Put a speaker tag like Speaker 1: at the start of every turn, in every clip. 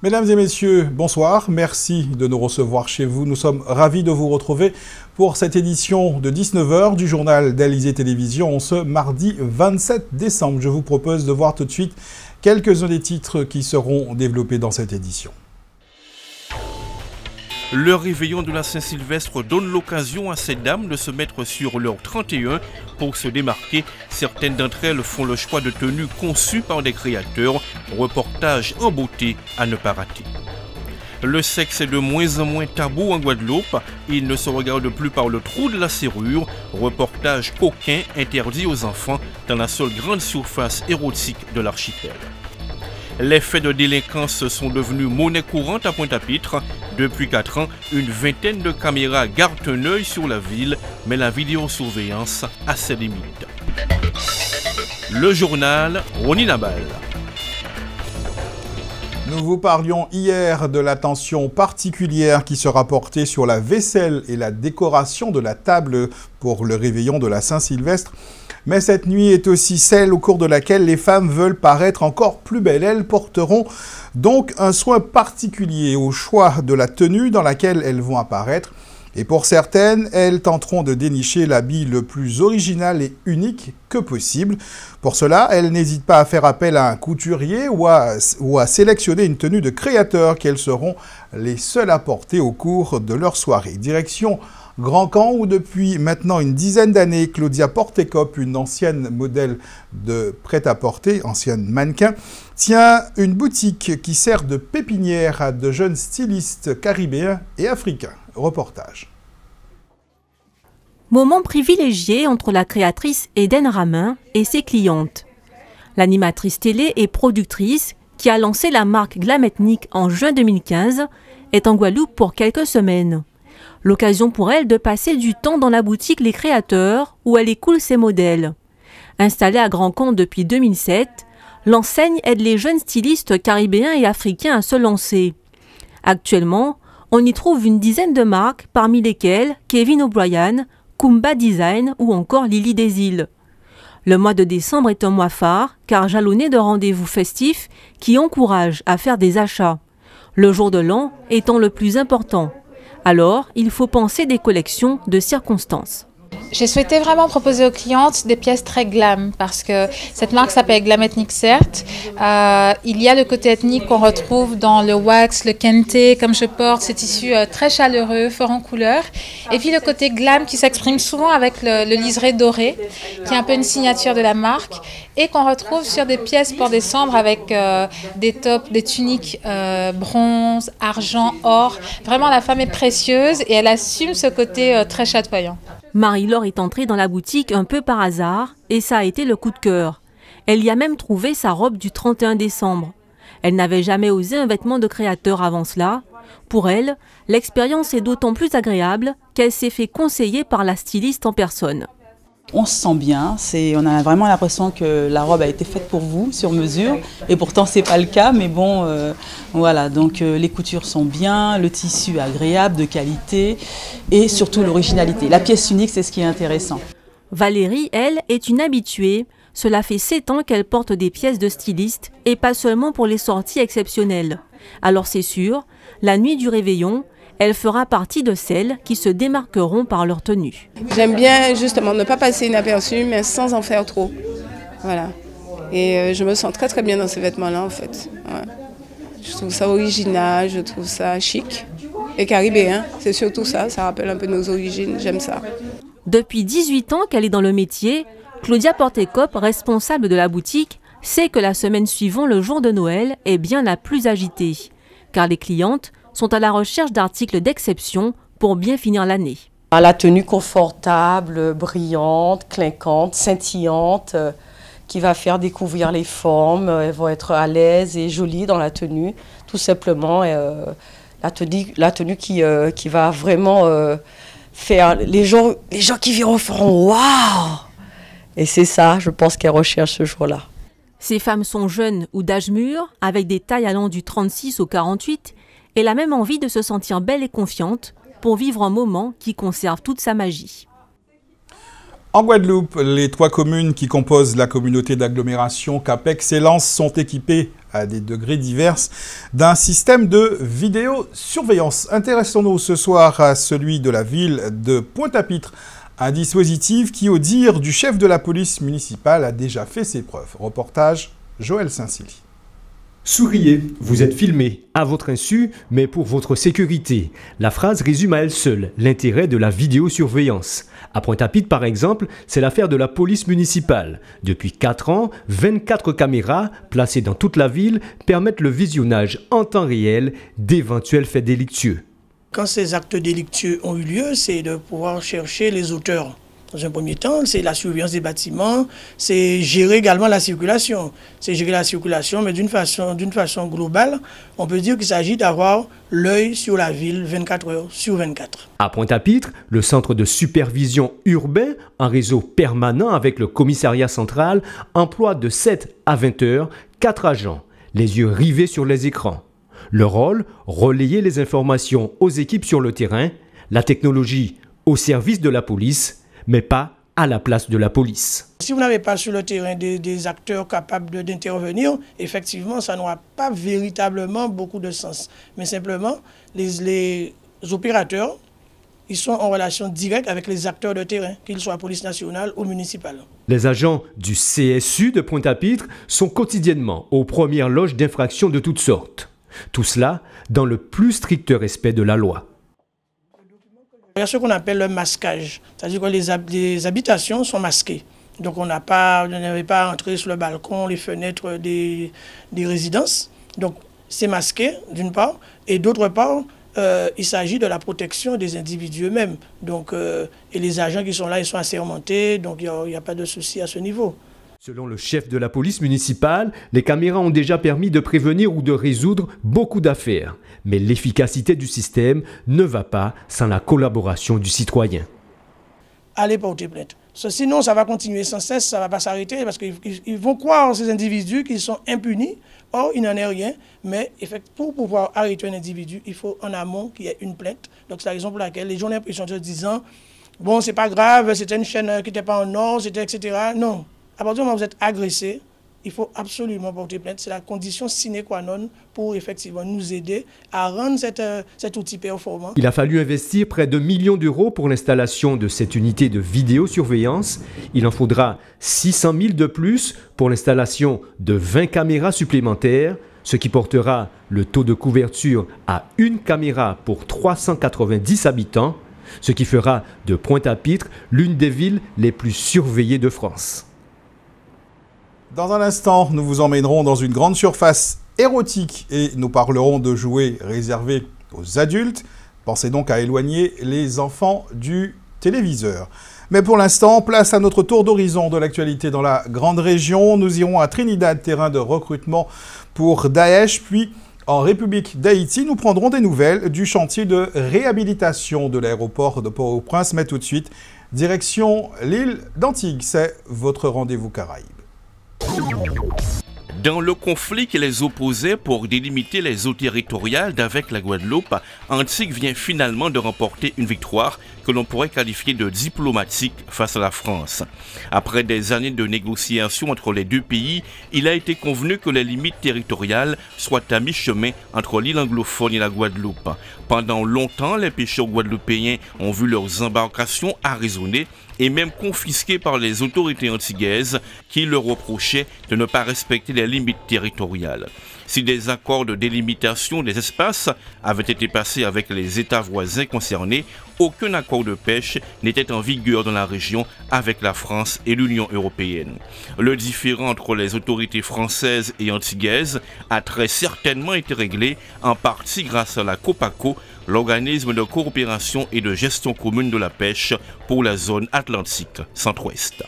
Speaker 1: Mesdames et messieurs, bonsoir. Merci de nous recevoir chez vous. Nous sommes ravis de vous retrouver pour cette édition de 19h du journal d'Alizé Télévision ce mardi 27 décembre. Je vous propose de voir tout de suite quelques-uns des titres qui seront développés dans cette édition.
Speaker 2: Le réveillon de la Saint-Sylvestre donne l'occasion à ces dames de se mettre sur leur 31 pour se démarquer. Certaines d'entre elles font le choix de tenues conçues par des créateurs. Reportage en beauté à ne pas rater. Le sexe est de moins en moins tabou en Guadeloupe. Il ne se regarde plus par le trou de la serrure. Reportage coquin interdit aux enfants dans la seule grande surface érotique de l'archipel. Les faits de délinquance sont devenus monnaie courante à Pointe-à-Pitre. Depuis 4 ans, une vingtaine de caméras gardent un œil sur la ville, mais la vidéosurveillance a ses limites. Le journal, Ronnie Nabal.
Speaker 1: Nous vous parlions hier de l'attention particulière qui sera portée sur la vaisselle et la décoration de la table pour le réveillon de la Saint-Sylvestre. Mais cette nuit est aussi celle au cours de laquelle les femmes veulent paraître encore plus belles. Elles porteront donc un soin particulier au choix de la tenue dans laquelle elles vont apparaître. Et pour certaines, elles tenteront de dénicher l'habit le plus original et unique que possible. Pour cela, elles n'hésitent pas à faire appel à un couturier ou à sélectionner une tenue de créateur qu'elles seront les seules à porter au cours de leur soirée. Direction Grand Camp, où depuis maintenant une dizaine d'années, Claudia Portekop, une ancienne modèle de prêt-à-porter, ancienne mannequin, tient une boutique qui sert de pépinière à de jeunes stylistes caribéens et africains. Reportage.
Speaker 3: Moment privilégié entre la créatrice Eden Ramin et ses clientes. L'animatrice télé et productrice, qui a lancé la marque Glam Ethnic en juin 2015, est en Guadeloupe pour quelques semaines. L'occasion pour elle de passer du temps dans la boutique Les Créateurs, où elle écoule ses modèles. Installée à Grand Camp depuis 2007, l'enseigne aide les jeunes stylistes caribéens et africains à se lancer. Actuellement, on y trouve une dizaine de marques, parmi lesquelles Kevin O'Brien, Kumba Design ou encore Lily des Îles. Le mois de décembre est un mois phare, car jalonné de rendez-vous festifs qui encouragent à faire des achats. Le jour de l'an étant le plus important. Alors, il faut penser des collections de circonstances.
Speaker 4: J'ai souhaité vraiment proposer aux clientes des pièces très glam parce que cette marque s'appelle Glam Ethnic certes. Il y a le côté ethnique qu'on retrouve dans le wax, le kente, comme je porte, ces tissus très chaleureux, fort en couleur. Et puis le côté glam qui s'exprime souvent avec le liseré doré, qui est un peu une signature de la marque et qu'on retrouve sur des pièces pour décembre avec des tops, des tuniques bronze, argent, or. Vraiment, la femme est précieuse et elle assume ce côté très chatoyant.
Speaker 3: Marie-Laure est entrée dans la boutique un peu par hasard et ça a été le coup de cœur. Elle y a même trouvé sa robe du 31 décembre. Elle n'avait jamais osé un vêtement de créateur avant cela. Pour elle, l'expérience est d'autant plus agréable qu'elle s'est fait conseiller par la styliste en personne.
Speaker 5: On se sent bien, on a vraiment l'impression que la robe a été faite pour vous, sur mesure, et pourtant c'est pas le cas, mais bon, voilà, donc les coutures sont bien, le tissu agréable, de qualité, et surtout l'originalité. La pièce unique, c'est ce qui est intéressant.
Speaker 3: Valérie, elle, est une habituée. Cela fait 7 ans qu'elle porte des pièces de styliste, et pas seulement pour les sorties exceptionnelles. Alors c'est sûr, la nuit du réveillon, elle fera partie de celles qui se démarqueront par leur tenue.
Speaker 6: J'aime bien justement ne pas passer inaperçu, mais sans en faire trop. Voilà. Et je me sens très très bien dans ces vêtements-là en fait. Ouais. Je trouve ça original, je trouve ça chic et caribéen. C'est surtout ça, ça rappelle un peu nos origines, j'aime ça.
Speaker 3: Depuis 18 ans qu'elle est dans le métier, Claudia Portekop, responsable de la boutique, sait que la semaine suivant le jour de Noël est bien la plus agitée. Car les clientes sont à la recherche d'articles d'exception pour bien finir l'année.
Speaker 7: La tenue confortable, brillante, clinquante, scintillante, qui va faire découvrir les formes. Elles vont être à l'aise et jolies dans la tenue, tout simplement. La tenue qui va vraiment faire... Les gens qui verront feront « Waouh !» Et c'est ça, je pense, qu'elles recherchent ce jour-là.
Speaker 3: Ces femmes sont jeunes ou d'âge mûr, avec des tailles allant du 36 au 48, et la même envie de se sentir belle et confiante pour vivre un moment qui conserve toute sa magie.
Speaker 1: En Guadeloupe, les 3 communes qui composent la communauté d'agglomération Cap-Excellence sont équipées à des degrés divers d'un système de vidéosurveillance. Intéressons-nous ce soir à celui de la ville de Pointe-à-Pitre, un dispositif qui, au dire du chef de la police municipale, a déjà fait ses preuves. Reportage Joël Saint-Cily.
Speaker 8: Souriez, vous êtes filmé, à votre insu, mais pour votre sécurité. La phrase résume à elle seule l'intérêt de la vidéosurveillance. À Pointe-à-Pitre, par exemple, c'est l'affaire de la police municipale. Depuis 4 ans, 24 caméras, placées dans toute la ville, permettent le visionnage en temps réel d'éventuels faits délictueux.
Speaker 9: Quand ces actes délictueux ont eu lieu, c'est de pouvoir chercher les auteurs. Dans un premier temps, c'est la surveillance des bâtiments, c'est gérer également la circulation. C'est gérer la circulation, mais d'une façon globale, on peut dire qu'il s'agit d'avoir l'œil sur la ville 24 heures sur 24. À
Speaker 8: Pointe-à-Pitre, le centre de supervision urbain, un réseau permanent avec le commissariat central, emploie de 7 à 20 heures 4 agents, les yeux rivés sur les écrans. Leur rôle, relayer les informations aux équipes sur le terrain, la technologie au service de la police, mais pas à la place de la police.
Speaker 9: Si vous n'avez pas sur le terrain des acteurs capables d'intervenir, effectivement, ça n'aura pas véritablement beaucoup de sens. Mais simplement, les opérateurs, ils sont en relation directe avec les acteurs de terrain, qu'ils soient police nationale ou municipale.
Speaker 8: Les agents du CSU de Pointe-à-Pitre sont quotidiennement aux premières loges d'infractions de toutes sortes. Tout cela dans le plus strict respect de la loi.
Speaker 9: Il y a ce qu'on appelle le masquage, c'est-à-dire que les habitations sont masquées. Donc on n'avait pas à entrer sur le balcon, les fenêtres des résidences. Donc c'est masqué d'une part, et d'autre part, il s'agit de la protection des individus eux-mêmes. Donc, et les agents qui sont là, ils sont assermentés, donc il n'y a pas de souci à ce niveau.
Speaker 8: Selon le chef de la police municipale, les caméras ont déjà permis de prévenir ou de résoudre beaucoup d'affaires. Mais l'efficacité du système ne va pas sans la collaboration du citoyen.
Speaker 9: Allez porter plainte. Sinon, ça va continuer sans cesse, ça ne va pas s'arrêter parce qu'ils vont croire ces individus qu'ils sont impunis. Or, il n'en est rien. Mais pour pouvoir arrêter un individu, il faut en amont qu'il y ait une plainte. Donc, c'est la raison pour laquelle les gens ont l'impression de se disant « Bon, c'est pas grave, c'était une chaîne qui n'était pas en ordre, etc. » Non. À partir du moment où vous êtes agressé, il faut absolument porter plainte. C'est la condition sine qua non pour effectivement nous aider à rendre cet outil performant.
Speaker 8: Il a fallu investir près de 1 million d'euros pour l'installation de cette unité de vidéosurveillance. Il en faudra 600 000 de plus pour l'installation de 20 caméras supplémentaires, ce qui portera le taux de couverture à 1 caméra pour 390 habitants, ce qui fera de Pointe-à-Pitre l'une des villes les plus surveillées de France.
Speaker 1: Dans un instant, nous vous emmènerons dans une grande surface érotique et nous parlerons de jouets réservés aux adultes. Pensez donc à éloigner les enfants du téléviseur. Mais pour l'instant, place à notre tour d'horizon de l'actualité dans la grande région. Nous irons à Trinidad, terrain de recrutement pour Daesh, puis en République d'Haïti, nous prendrons des nouvelles du chantier de réhabilitation de l'aéroport de Port-au-Prince. Mais tout de suite, direction l'île d'Antigua, c'est votre rendez-vous Caraïbes.
Speaker 2: Dans le conflit qui les opposait pour délimiter les eaux territoriales d'avec la Guadeloupe, Antigua vient finalement de remporter une victoire que l'on pourrait qualifier de diplomatique face à la France. Après des années de négociations entre les deux pays, il a été convenu que les limites territoriales soient à mi-chemin entre l'île anglophone et la Guadeloupe. Pendant longtemps, les pêcheurs guadeloupéens ont vu leurs embarcations arraisonnées et même confisquées par les autorités antiguaises qui leur reprochaient de ne pas respecter les limites territoriales. Si des accords de délimitation des espaces avaient été passés avec les États voisins concernés, aucun accord de pêche n'était en vigueur dans la région avec la France et l'Union européenne. Le différend entre les autorités françaises et antiguaises a très certainement été réglé en partie grâce à la COPACO, l'organisme de coopération et de gestion commune de la pêche pour la zone atlantique centre-ouest.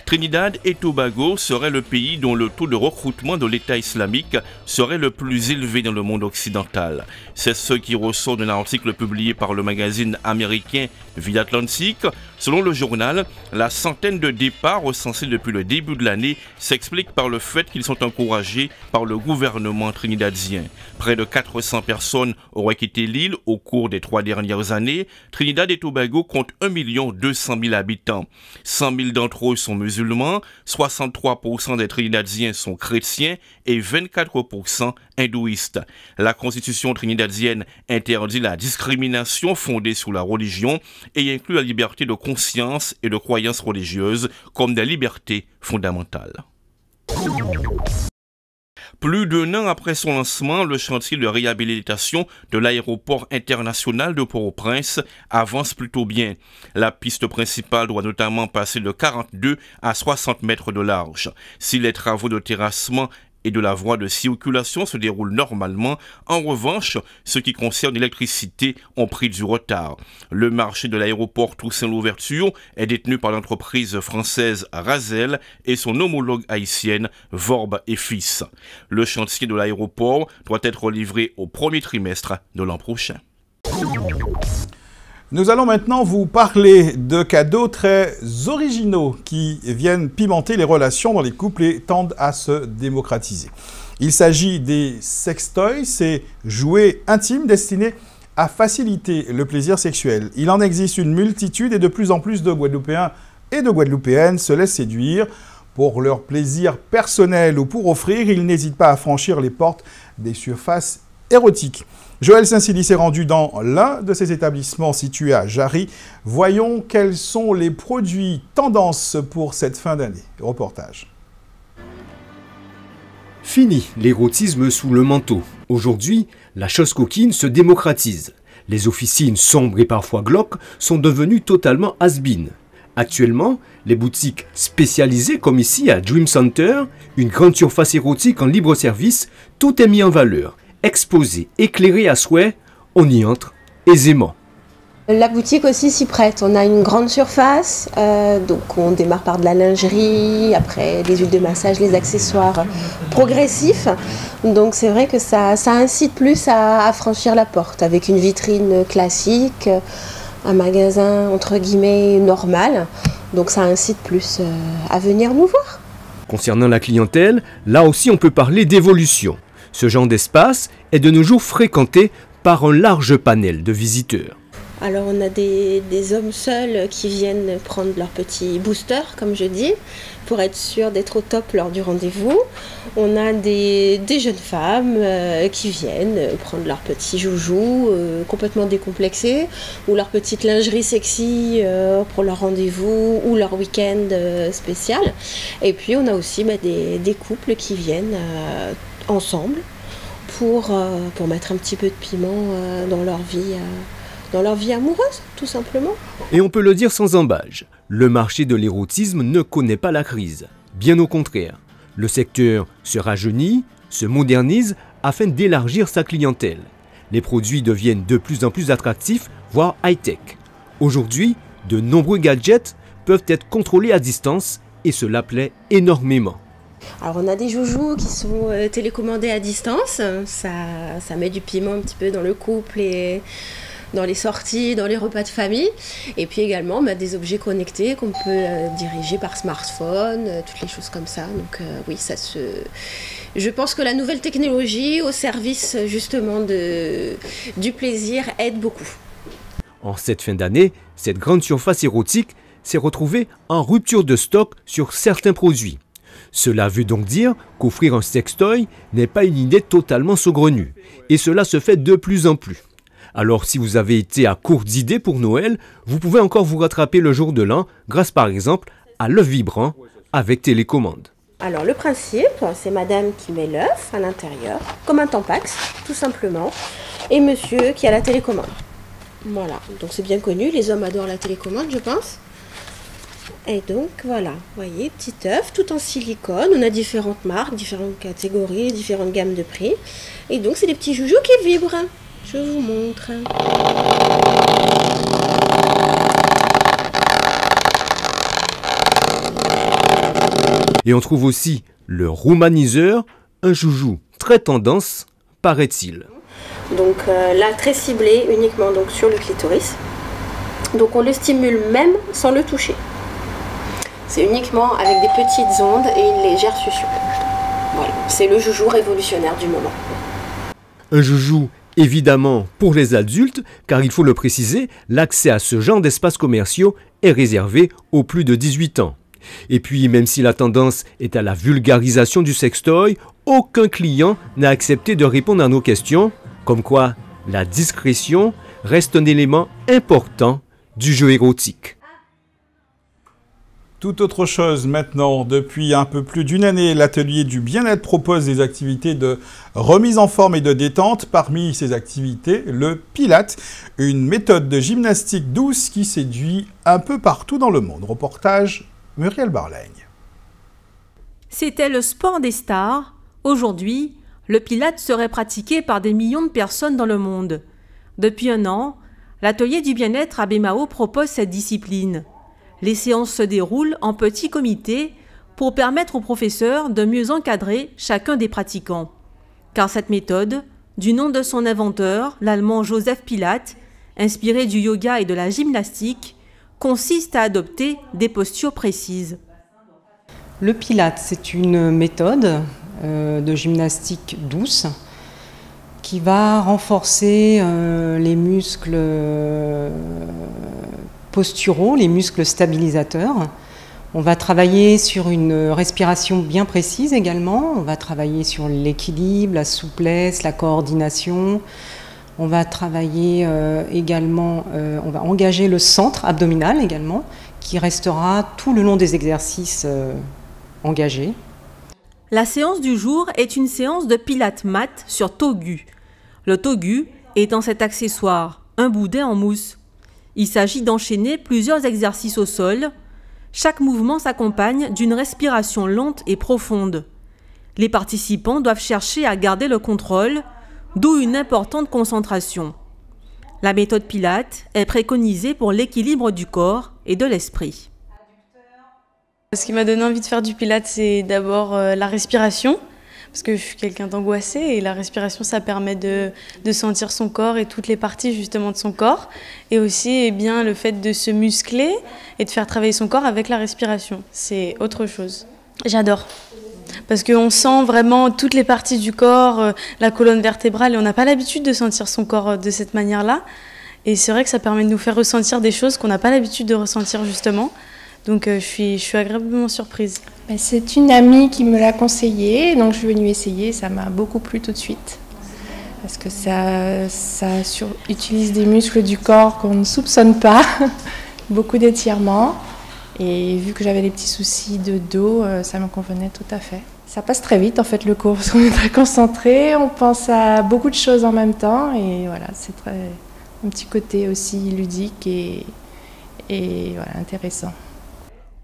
Speaker 2: Trinidad et Tobago serait le pays dont le taux de recrutement de l'État islamique serait le plus élevé dans le monde occidental. C'est ce qui ressort d'un article publié par le magazine américain Vie Atlantique. Selon le journal, la centaine de départs recensés depuis le début de l'année s'explique par le fait qu'ils sont encouragés par le gouvernement trinidadien. Près de 400 personnes auraient quitté l'île au cours des 3 dernières années. Trinidad et Tobago compte 1 200 000 habitants. 100 000 d'entre eux sont musulmans, 63% des Trinidadiens sont chrétiens et 24% hindouistes. La constitution trinidadienne interdit la discrimination fondée sur la religion et inclut la liberté de conscience et de croyances religieuses comme des libertés fondamentales. Plus d'1 an après son lancement, le chantier de réhabilitation de l'aéroport international de Port-au-Prince avance plutôt bien. La piste principale doit notamment passer de 42 à 60 mètres de large. Si les travaux de terrassement et de la voie de circulation se déroulent normalement, en revanche, ce qui concerne l'électricité ont pris du retard. Le marché de l'aéroport Toussaint-Louverture est détenu par l'entreprise française Razel et son homologue haïtienne Vorbe et Fils. Le chantier de l'aéroport doit être livré au premier trimestre de l'an prochain.
Speaker 1: Nous allons maintenant vous parler de cadeaux très originaux qui viennent pimenter les relations dans les couples et tendent à se démocratiser. Il s'agit des sextoys, ces jouets intimes destinés à faciliter le plaisir sexuel. Il en existe une multitude et de plus en plus de Guadeloupéens et de Guadeloupéennes se laissent séduire pour leur plaisir personnel ou pour offrir. Ils n'hésitent pas à franchir les portes des surfaces érotiques. Joël Saint-Silly s'est rendu dans l'un de ces établissements situés à Jarry. Voyons quels sont les produits tendances pour cette fin d'année. Reportage.
Speaker 8: Fini l'érotisme sous le manteau. Aujourd'hui, la chose coquine se démocratise. Les officines sombres et parfois glauques sont devenues totalement has-been. Actuellement, les boutiques spécialisées comme ici à Dream Center, une grande surface érotique en libre service, tout est mis en valeur. Exposé, éclairé à souhait, on y entre aisément.
Speaker 10: La boutique aussi s'y prête. On a une grande surface, donc on démarre par de la lingerie, après les huiles de massage, les accessoires progressifs. Donc c'est vrai que ça incite plus à franchir la porte avec une vitrine classique, un magasin entre guillemets normal. Donc ça incite plus à venir nous voir.
Speaker 8: Concernant la clientèle, là aussi on peut parler d'évolution. Ce genre d'espace est de nos jours fréquenté par un large panel de visiteurs.
Speaker 10: Alors on a des hommes seuls qui viennent prendre leur petit booster, comme je dis, pour être sûr d'être au top lors du rendez-vous. On a des jeunes femmes qui viennent prendre leur petit joujou complètement décomplexé, ou leur petite lingerie sexy pour leur rendez-vous ou leur week-end spécial. Et puis on a aussi des couples qui viennent ensemble pour mettre un petit peu de piment dans leur vie amoureuse, tout simplement.
Speaker 8: Et on peut le dire sans embâche, le marché de l'érotisme ne connaît pas la crise. Bien au contraire, le secteur se rajeunit, se modernise afin d'élargir sa clientèle. Les produits deviennent de plus en plus attractifs, voire high-tech. Aujourd'hui, de nombreux gadgets peuvent être contrôlés à distance et cela plaît énormément.
Speaker 10: Alors on a des joujoux qui sont télécommandés à distance, ça met du piment un petit peu dans le couple et dans les sorties, dans les repas de famille. Et puis également des objets connectés qu'on peut diriger par smartphone, toutes les choses comme ça. Donc oui, je pense que la nouvelle technologie au service justement du plaisir aide beaucoup.
Speaker 8: En cette fin d'année, cette grande surface érotique s'est retrouvée en rupture de stock sur certains produits. Cela veut donc dire qu'offrir un sextoy n'est pas une idée totalement saugrenue. Et cela se fait de plus en plus. Alors si vous avez été à court d'idées pour Noël, vous pouvez encore vous rattraper le jour de l'an grâce par exemple à l'œuf vibrant avec télécommande.
Speaker 10: Alors le principe, c'est madame qui met l'œuf à l'intérieur, comme un tampax, tout simplement, et monsieur qui a la télécommande. Voilà, donc c'est bien connu, les hommes adorent la télécommande, je pense. Et donc voilà, vous voyez, petit œuf, tout en silicone. On a différentes marques, différentes catégories, différentes gammes de prix. Et donc c'est des petits joujoux qui vibrent. Je vous montre.
Speaker 8: Et on trouve aussi le romaniseur, un joujou très tendance, paraît-il.
Speaker 10: Donc là, très ciblé uniquement donc, sur le clitoris. Donc on le stimule même sans le toucher. C'est uniquement avec des petites ondes et une légère succion. Voilà, c'est le joujou révolutionnaire du moment.
Speaker 8: Un joujou évidemment pour les adultes, car il faut le préciser, l'accès à ce genre d'espaces commerciaux est réservé aux plus de 18 ans. Et puis, même si la tendance est à la vulgarisation du sextoy, aucun client n'a accepté de répondre à nos questions, comme quoi la discrétion reste un élément important du jeu érotique.
Speaker 1: Tout autre chose maintenant, depuis un peu plus d'une année, l'atelier du bien-être propose des activités de remise en forme et de détente. Parmi ces activités, le Pilates, une méthode de gymnastique douce qui séduit un peu partout dans le monde. Reportage Muriel Barlaigne.
Speaker 3: C'était le sport des stars. Aujourd'hui, le Pilates serait pratiqué par des millions de personnes dans le monde. Depuis un an, l'atelier du bien-être à Bémao propose cette discipline. Les séances se déroulent en petits comités pour permettre aux professeurs de mieux encadrer chacun des pratiquants. Car cette méthode, du nom de son inventeur, l'Allemand Joseph Pilates, inspirée du yoga et de la gymnastique, consiste à adopter des postures précises.
Speaker 11: Le Pilates, c'est une méthode de gymnastique douce qui va renforcer les muscles posturaux, les muscles stabilisateurs. On va travailler sur une respiration bien précise également. On va travailler sur l'équilibre, la souplesse, la coordination. On va travailler également, on va engager le centre abdominal également, qui restera tout le long des exercices engagés.
Speaker 3: La séance du jour est une séance de pilates mat sur togu. Le togu étant cet accessoire, un boudin en mousse. Il s'agit d'enchaîner plusieurs exercices au sol. Chaque mouvement s'accompagne d'une respiration lente et profonde. Les participants doivent chercher à garder le contrôle, d'où une importante concentration. La méthode Pilates est préconisée pour l'équilibre du corps et de l'esprit.
Speaker 12: Ce qui m'a donné envie de faire du Pilates, c'est d'abord la respiration, parce que je suis quelqu'un d'angoissé et la respiration, ça permet de sentir son corps et toutes les parties justement de son corps. Et aussi le fait de se muscler et de faire travailler son corps avec la respiration. C'est autre chose. J'adore. Parce qu'on sent vraiment toutes les parties du corps, la colonne vertébrale, et on n'a pas l'habitude de sentir son corps de cette manière-là. Et c'est vrai que ça permet de nous faire ressentir des choses qu'on n'a pas l'habitude de ressentir justement. Donc je suis agréablement surprise.
Speaker 13: C'est une amie qui me l'a conseillé, donc je suis venue essayer, ça m'a beaucoup plu tout de suite. Parce que ça utilise des muscles du corps qu'on ne soupçonne pas, beaucoup d'étirements. Et vu que j'avais des petits soucis de dos, ça me convenait tout à fait. Ça passe très vite en fait le cours, parce qu'on est très concentré, on pense à beaucoup de choses en même temps. Et voilà, c'est un petit côté aussi ludique et voilà, intéressant.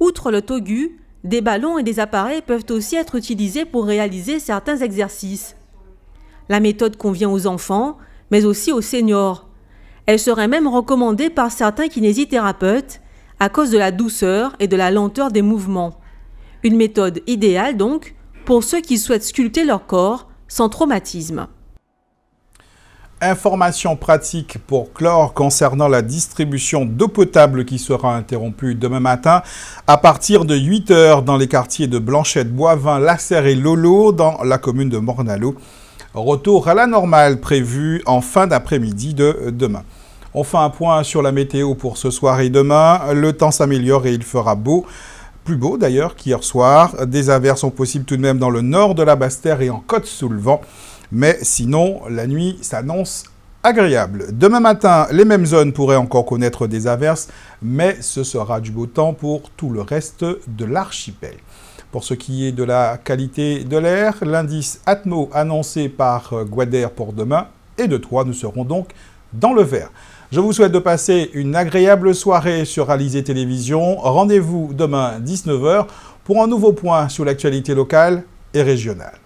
Speaker 3: Outre le togu, des ballons et des appareils peuvent aussi être utilisés pour réaliser certains exercices. La méthode convient aux enfants, mais aussi aux seniors. Elle serait même recommandée par certains kinésithérapeutes à cause de la douceur et de la lenteur des mouvements. Une méthode idéale donc pour ceux qui souhaitent sculpter leur corps sans traumatisme.
Speaker 1: Information pratique pour clore concernant la distribution d'eau potable qui sera interrompue demain matin à partir de 8 h dans les quartiers de Blanchette, Boivin, Lasserre et Lolo dans la commune de Morne-à-l'Eau. Retour à la normale prévu en fin d'après-midi de demain. On fait un point sur la météo pour ce soir et demain. Le temps s'améliore et il fera beau. Plus beau d'ailleurs qu'hier soir. Des averses sont possibles tout de même dans le nord de la Basse-Terre et en Côte-sous-le-Vent. Mais sinon, la nuit s'annonce agréable. Demain matin, les mêmes zones pourraient encore connaître des averses, mais ce sera du beau temps pour tout le reste de l'archipel. Pour ce qui est de la qualité de l'air, l'indice Atmo annoncé par Guader pour demain et de 3, nous serons donc dans le vert. Je vous souhaite de passer une agréable soirée sur Alizé Télévision. Rendez-vous demain 19 h pour un nouveau point sur l'actualité locale et régionale.